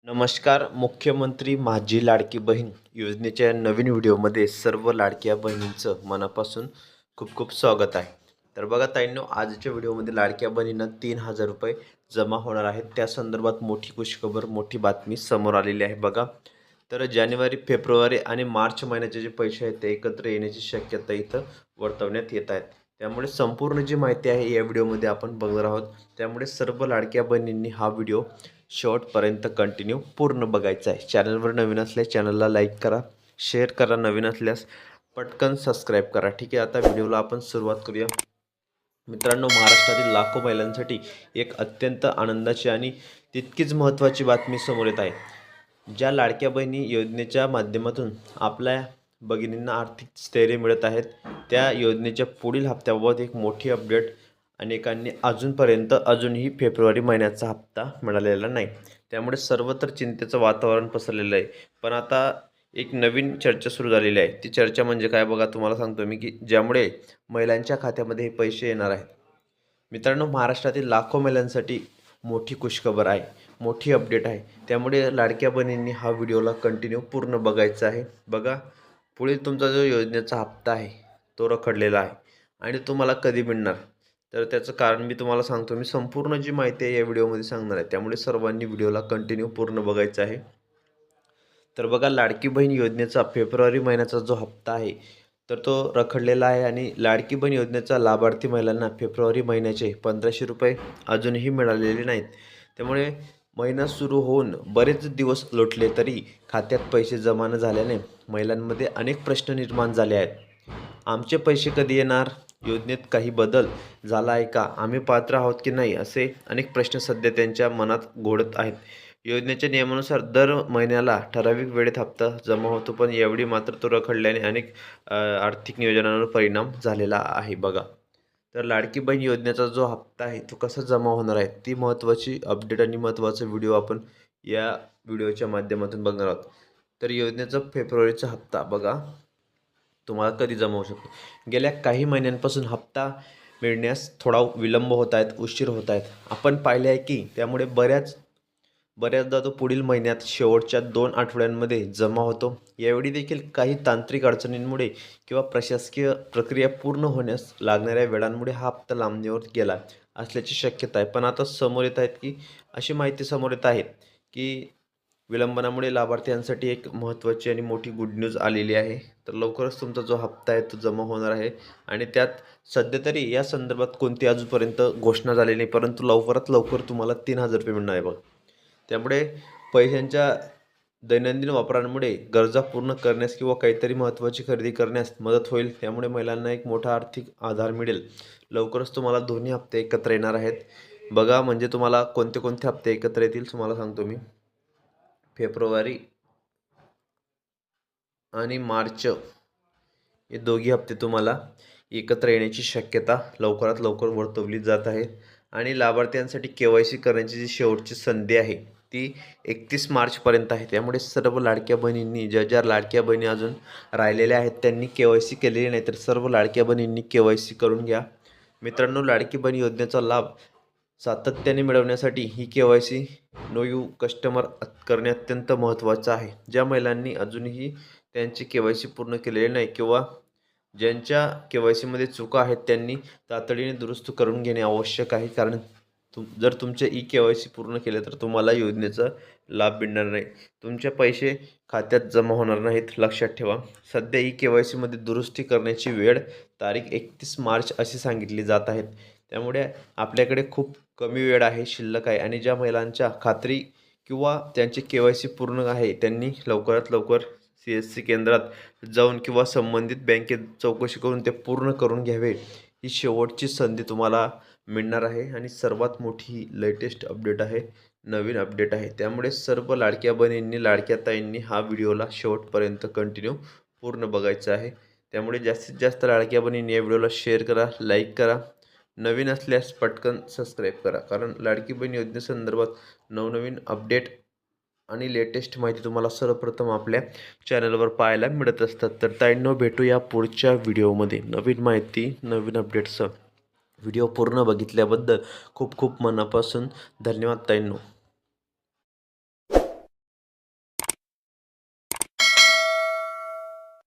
नमस्कार. मुख्यमंत्री माझी लाडकी बहीण योजनेच्या नवीन व्हिडिओमध्ये सर्व लाडक्या बहिणींचं मनापासून खूप खूप स्वागत आहे. तर बघा ताईंनो, आजच्या व्हिडिओमध्ये लाडक्या बहिणींना 3,000 रुपये जमा होणार आहेत. त्या संदर्भात मोठी खुशखबर, मोठी बातमी समोर आलेली आहे. बघा, तर जानेवारी, फेब्रुवारी आणि मार्च महिन्याचे जे पैसे आहेत ते एकत्र येण्याची शक्यता इथं वर्तवण्यात येत आहेत. त्यामुळे संपूर्ण जी माहिती आहे या व्हिडिओमध्ये आपण बघणार आहोत. त्यामुळे सर्व लाडक्या बहिणींनी हा व्हिडिओ शेवटपर्यंत कंटिन्यू पूर्ण बघायचा आहे. चॅनलवर नवीन असल्यास चॅनलला लाईक करा, शेअर करा, नवीन असल्यास पटकन सबस्क्राईब करा. ठीक आहे, आता व्हिडिओला आपण सुरुवात करूया. मित्रांनो, महाराष्ट्रातील लाखो महिलांसाठी एक अत्यंत आनंदाची आणि तितकीच महत्त्वाची बातमी समोर येत आहे. ज्या लाडक्या बहिणी योजनेच्या माध्यमातून आपल्या भगिनींना आर्थिक स्थैर्य मिळत आहेत, त्या योजनेच्या पुढील हप्त्याबाबत एक मोठी अपडेट अनेकांनी अजूनही फेब्रुवारी महिन्याचा हप्ता मिळालेला नाही. त्यामुळे सर्वत्र चिंतेचं वातावरण पसरलेलं आहे. पण आता एक नवीन चर्चा सुरू झालेली आहे. ती चर्चा म्हणजे काय बघा, तुम्हाला सांगतो मी, की ज्यामुळे महिलांच्या खात्यामध्ये हे पैसे येणार आहेत. मित्रांनो, महाराष्ट्रातील लाखो महिलांसाठी मोठी खुशखबर आहे, मोठी अपडेट आहे. त्यामुळे लाडक्या बहिणींनी हा व्हिडिओला कंटिन्यू पूर्ण बघायचा आहे. बघा, पुढील तुमचा जो योजनेचा हप्ता आहे तो रखडलेला आहे आणि तुम्हाला कधी मिळणार, तर त्याचं कारण मी तुम्हाला सांगतो. मी संपूर्ण जी माहिती आहे या व्हिडिओमध्ये सांगणार आहे. त्यामुळे सर्वांनी व्हिडिओला कंटिन्यू पूर्ण बघायचं आहे. तर बघा, लाडकी बहीण योजनेचा फेब्रुवारी महिन्याचा जो हप्ता आहे तर तो रखडलेला आहे आणि लाडकी बहीण योजनेचा लाभार्थी महिलांना फेब्रुवारी महिन्याचे 1,500 रुपये अजूनही मिळालेले नाहीत. त्यामुळे महिना सुरू होऊन बरेच दिवस लोटले तरी खात्यात पैसे जमा न झाल्याने महिलांमध्ये अनेक प्रश्न निर्माण झाले आहेत. आमचे पैसे कधी येणार? योजनेत काही बदल झाला आहे का? आम्ही पात्र आहोत की नाही? असे अनेक प्रश्न सध्या त्यांच्या मनात घोळत आहेत. योजनेच्या नियमानुसार दर महिन्याला ठराविक वेळेत हप्ता जमा होतो, पण यावेळी मात्र तो रखडल्याने अनेक आर्थिक नियोजनावर परिणाम झालेला आहे. बघा, तर लाडकी बहीण योजनेचा जो हप्ता आहे तो कसा जमा होणार आहे, ती महत्त्वाची अपडेट आणि महत्त्वाचा व्हिडिओ आपण या व्हिडिओच्या माध्यमातून बघणार आहोत. तर योजनेचा फेब्रुवारीचा हप्ता बघा तुम्हाला कधी जमा होऊ शकतो. गेल्या काही महिन्यांपासून हप्ता मिळण्यास थोडा विलंब होत आहेत, उशीर होत आहेत. आपण पाहिले आहे की त्यामुळे बऱ्याचदा तो पुढील महिन्यात शेवटच्या 2 आठवड्यांमध्ये जमा होतो. यावेळी देखील काही तांत्रिक अडचणींमुळे किंवा प्रशासकीय प्रक्रिया पूर्ण होण्यास लागणाऱ्या वेळांमुळे हा हप्ता लांबणीवर गेला असल्याची शक्यता आहे. पण आता समोर येत आहेत की अशी माहिती समोर येत आहे की विलंबनामुळे लाभार्थ्यांसाठी एक महत्त्वाची आणि मोठी गुड न्यूज आलेली आहे. तर लवकरच तुमचा जो हप्ता आहे तो जमा होणार आहे आणि त्यात सध्या तरी या संदर्भात कोणती अजूनपर्यंत घोषणा झाली नाही, परंतु लवकरात लवकर तुम्हाला 3,000 रुपये मिळणार आहे बघा. त्यामुळे पैशांच्या दैनंदिन वापरांमुळे गरजा पूर्ण करण्यास किंवा काहीतरी महत्त्वाची खरेदी करण्यास मदत होईल. त्यामुळे महिलांना एक मोठा आर्थिक आधार मिळेल. लवकरच तुम्हाला दोन्ही हप्ते एकत्र येणार आहेत. बघा, म्हणजे तुम्हाला कोणते कोणते हप्ते एकत्र येतील तुम्हाला सांगतो मी. फेब्रुवारी आणि मार्च हे दोघी हप्ते तुम्हाला एकत्र येण्याची शक्यता लवकरात लवकर वर्तवली जात आहे. आणि लाभार्थ्यांसाठी KYC करण्याची जी शेवटची संधी आहे ती 31 मार्चपर्यंत आहे. त्यामुळे सर्व लाडक्या बहिणींनी, ज्या लाडक्या बहिणी अजून राहिलेल्या आहेत त्यांनी KYC केलेली नाही, तर सर्व लाडक्या बहिणींनी KYC करून घ्या. मित्रांनो, लाडकी बहीण योजनेचा लाभ सातत्याने मिळवण्यासाठी ही KYC नो यू कस्टमर करणे अत्यंत महत्त्वाचं आहे. ज्या महिलांनी अजूनही त्यांची KYC पूर्ण केलेली नाही किंवा ज्यांच्या KYCमध्ये चुका आहेत त्यांनी तातडीने दुरुस्त करून घेणे आवश्यक आहे. कारण जर तुमचे KYC पूर्ण केले तर तुम्हाला योजनेचा लाभ मिळणार नाही, तुमचे पैसे खात्यात जमा होणार नाहीत. लक्षात ठेवा, सध्या KYCमध्ये दुरुस्ती करण्याची वेळ तारीख 31 मार्च अशी सांगितली जात आहे. त्यामुळे आपल्याकडे खूप कमी वेळ आहे, शिल्लक आहे. आणि ज्या महिलांच्या खात्री किंवा त्यांचे KYC पूर्ण आहे त्यांनी लवकरात लवकर CSC केंद्रात जाऊन किंवा संबंधित बँकेत चौकशी करून ते पूर्ण करून घ्यावे. ही शेवटची संधी तुम्हाला मिळणार आहे आणि सर्वात मोठी लेटेस्ट अपडेट आहे, नवीन अपडेट आहे. त्यामुळे सर्व लाडक्या बहिणींनी, लाडक्या ताईंनी हा व्हिडिओला शेवटपर्यंत कंटिन्यू पूर्ण बघायचा आहे. त्यामुळे जास्तीत जास्त लाडक्या बहिणींनी या व्हिडिओला शेअर करा, लाईक करा, नवीन असल्यास पटकन सबस्क्राईब करा. कारण लाडकी बहीण योजनेसंदर्भात नवनवीन अपडेट आणि लेटेस्ट माहिती तुम्हाला सर्वप्रथम आपल्या चॅनलवर पाहायला मिळत असतात. तर ताईंनो, भेटूया पुढच्या व्हिडिओमध्ये नवीन माहिती, नवीन अपडेट्ससह. व्हिडिओ पूर्ण बघितल्याबद्दल खूप खूप मनापासून धन्यवाद ताईंनो.